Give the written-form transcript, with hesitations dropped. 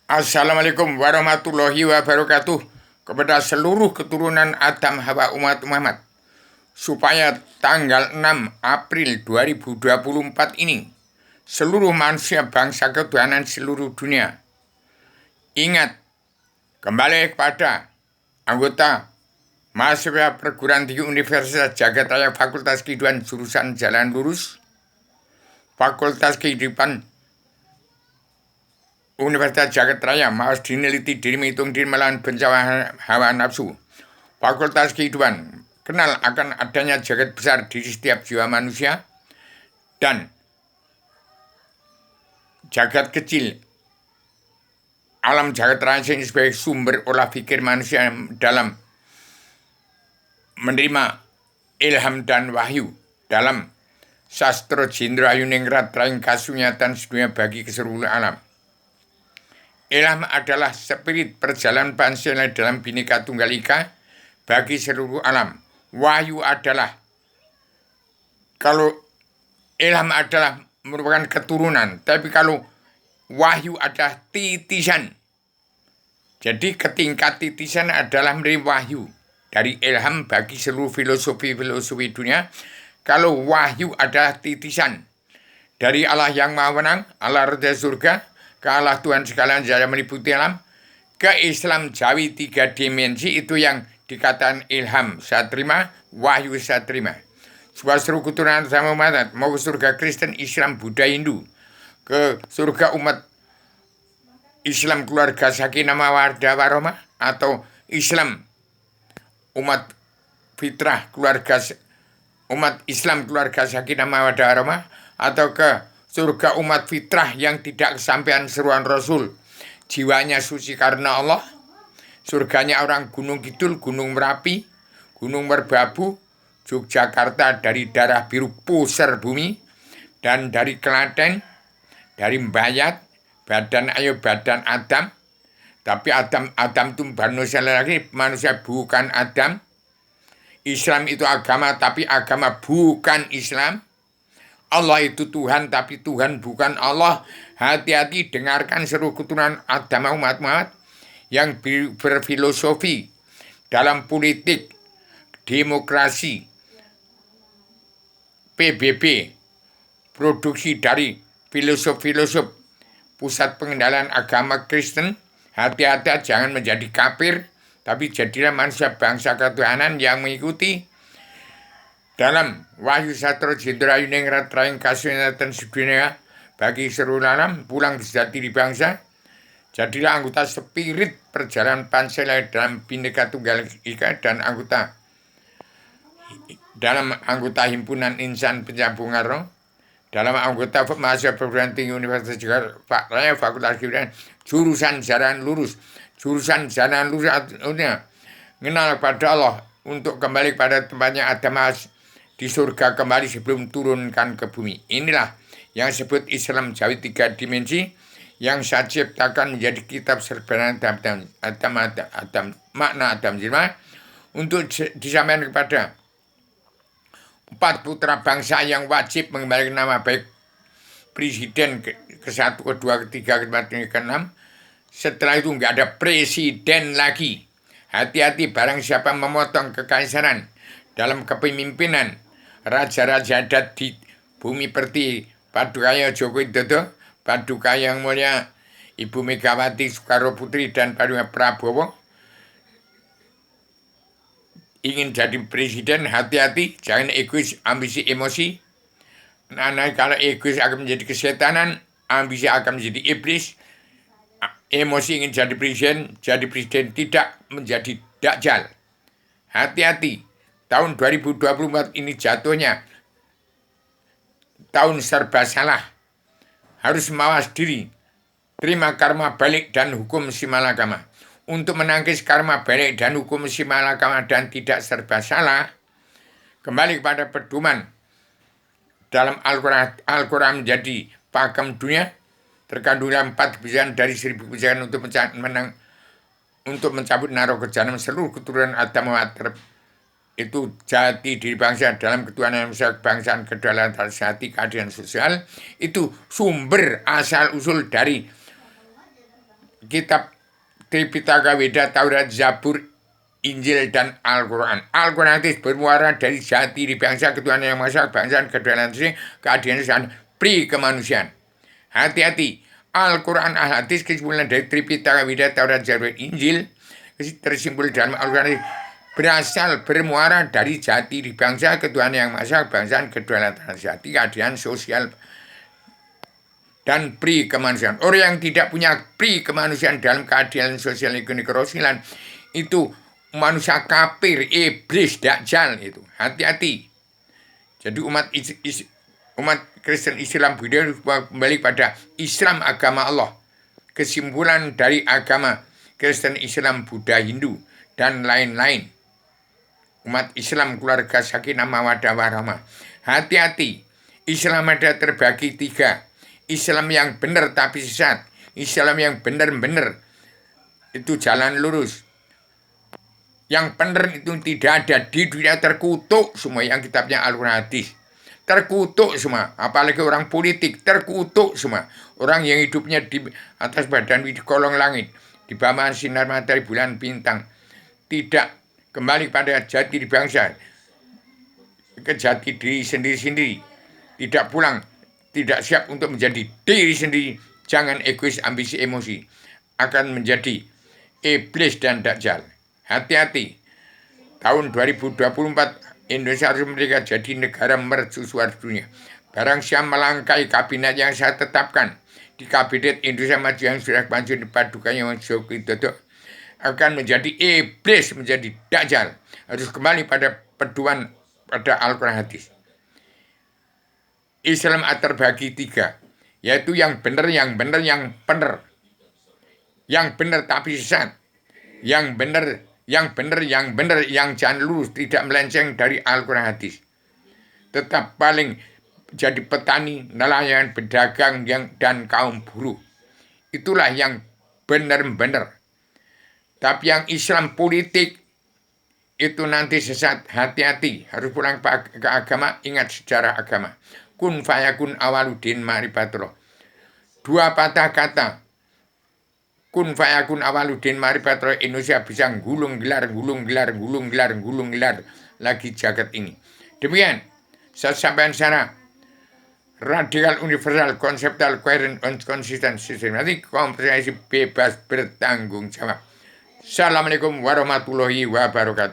Assalamualaikum warahmatullahi wabarakatuh kepada seluruh keturunan Adam Hawa umat Muhammad, supaya tanggal 6 April 2024 ini seluruh manusia bangsa ketuhanan seluruh dunia ingat kembali kepada anggota mahasiswa perguruan tinggi Universitas Jagat Raya Fakultas Kehidupan jurusan Jalan Lurus, Fakultas Kehidupan Universitas Jagat Raya, mawas dineliti diri menghitung diri melawan bencana hawa nafsu. Fakultas Kehidupan, kenal akan adanya jagat besar di setiap jiwa manusia dan jagat kecil alam jagat raya ini sebagai sumber olah pikir manusia dalam menerima ilham dan wahyu dalam sastra Jendra Ayuningrat Raing Kasunyatan sedunia bagi keseluruhan alam. Ilham adalah spirit perjalanan Pancasila dalam Bhinneka Tunggal Ika bagi seluruh alam. Wahyu adalah, kalau ilham adalah merupakan keturunan, tapi kalau wahyu adalah titisan. Jadi ketingkat titisan adalah menerima wahyu dari ilham bagi seluruh filosofi dunia. Kalau wahyu adalah titisan dari Allah yang Maha Menang, Allah Raja Surga, ke Allah Tuhan sekalian saya meliputi alam, ke Islam Jawi 3 dimensi, itu yang dikatakan ilham saya terima, wahyu saya terima. Sebuah seluruh keturunan sama umat, mau ke surga Kristen, Islam, Buddha, Hindu, ke surga umat Islam keluarga Sakinah Mawaddah Warahmah, atau Islam umat fitrah keluarga umat Islam keluarga Sakinah Mawaddah Warahmah, atau ke surga umat fitrah yang tidak kesampaian seruan Rasul, jiwanya suci karena Allah, surganya orang Gunung Kidul, Gunung Merapi, Gunung Merbabu, Yogyakarta dari darah biru pusar bumi, dan dari Klaten, dari Mbayat, badan ayo badan Adam, tapi Adam itu manusia lagi, manusia bukan Adam. Islam itu agama, tapi agama bukan Islam. Allah itu Tuhan, tapi Tuhan bukan Allah. Hati-hati dengarkan seluruh keturunan Adam umat Muhammad yang berfilosofi dalam politik, demokrasi, PBB, produksi dari filosof-filosof pusat pengendalian agama Kristen. Hati-hati jangan menjadi kafir, tapi jadilah manusia bangsa ketuhanan yang mengikuti dalam wahyu sastra Jendra Ayuningrat Raing Kasunyatan sedunia bagi seluruh alam, pulang sejati di bangsa. Jadilah anggota spirit perjalanan Pancasila dalam Bhinneka Tunggal Ika dan anggota himpunan insan penyambung roh, dalam anggota mahasiswa perguruan tinggi Universitas Jagat Raya Fakultas Kehidupan jurusan Jalan Lurus, mengenal pada Allah untuk kembali pada tempatnya Adam di surga kembali sebelum turunkan ke bumi. Inilah yang disebut Islam Jawi 3 dimensi yang saya ciptakan menjadi kitab serbanan makna Adam Zilma untuk disampaikan kepada 4 putra bangsa yang wajib mengembalikan nama baik presiden ke-1, ke-2, ke-3, ke-4, ke-6. Setelah itu nggak ada presiden lagi. Hati-hati barang siapa memotong kekaisaran dalam kepemimpinan raja-raja adat di bumi seperti Padukaya Joko Widodo, Paduka yang mulia Ibu Megawati Soekarno Putri, dan Paduka Prabowo ingin jadi presiden. Hati-hati, jangan egois, ambisi, emosi. Nah, kalau egois akan menjadi kesetanan, ambisi akan menjadi iblis, emosi ingin jadi presiden tidak menjadi dajjal. Hati-hati, tahun 2024 ini jatuhnya tahun serba salah. Harus mawas diri, terima karma balik dan hukum simalakama. Untuk menangkis karma balik dan hukum simalakama dan tidak serba salah, kembali kepada pedoman dalam Al-Quran menjadi pakem dunia, terkandung dalam 4 kebijakan dari 1000 kebijakan untuk mencabut naruh kejahanan seluruh keturunan Adam itu jati diri bangsa dalam ketuhanan kebangsaan, kedaulatan hati, keadilan sosial. Itu sumber asal usul dari kitab Tripitaka, Weda, Taurat, Zabur, Injil, dan Al-Quran. Al-Quran itu bermuara dari jati di bangsa ketuhanan yang maha esa, bangsa kedaulatan keadilan dan pri kemanusiaan. Hati-hati, Al-Quran al-Hadis kesimpulan dari Tripitaka, Weda, Taurat, Zabur, Injil tersimpul dalam Al-Quran berasal bermuara dari jati di bangsa ketuhanan yang maha esa, bangsa kedaulatan jati keadilan sosial dan pri kemanusiaan. Orang yang tidak punya pri kemanusiaan dalam keadilan sosial ekonomi kerosilan itu manusia kafir, iblis, dajjal itu. Hati-hati. Jadi umat Kristen Islam Buddha kembali pada Islam agama Allah. Kesimpulan dari agama Kristen Islam Buddha Hindu dan lain-lain. Umat Islam keluarga sakinah mawaddah warahmah. Hati-hati. Islam ada terbagi 3. Islam yang benar tapi sesat. Islam yang benar-benar itu jalan lurus. Yang benar itu tidak ada di dunia, terkutuk semua yang kitabnya Al-Quran Hadis. Terkutuk semua, apalagi orang politik, terkutuk semua. Orang yang hidupnya di atas badan di kolong langit, di bawah sinar matahari bulan bintang, tidak kembali pada jati di bangsa, ke jati diri sendiri-sendiri, tidak pulang, tidak siap untuk menjadi diri sendiri, jangan egois, ambisi, emosi, akan menjadi iblis dan dajjal. Hati-hati. Tahun 2024 Indonesia harus merdeka jadi negara mercusuar dunia. Barang siapa melangkai kabinet yang saya tetapkan di kabinet Indonesia Maju yang sudah maju di padukan yang Joko Widodo akan menjadi iblis, menjadi dajjal. Harus kembali pada pedoman pada Al-Quran Hadis. Islam terbagi 3, yaitu yang benar, yang benar, yang benar. Yang benar tapi sesat. Yang benar, yang benar, yang benar, yang jalan lurus, tidak melenceng dari Al-Quran Hadis. Tetap paling jadi petani, nelayan, pedagang, dan kaum buruh. Itulah yang benar-benar. Tapi yang Islam politik itu nanti sesat. Hati-hati, harus pulang ke agama, ingat sejarah agama. Kun fayakun awaludin ma'rifatullah. 2 patah kata. Kun fayakun awaludin ma'rifatullah, Indonesia bisa gulung gelar lagi jagat ini. Demikian, saya sampaikan secara radikal, universal, konseptual, koheren, konsisten, sistematik, komprehensif, bebas bertanggung jawab. Assalamualaikum warahmatullahi wabarakatuh.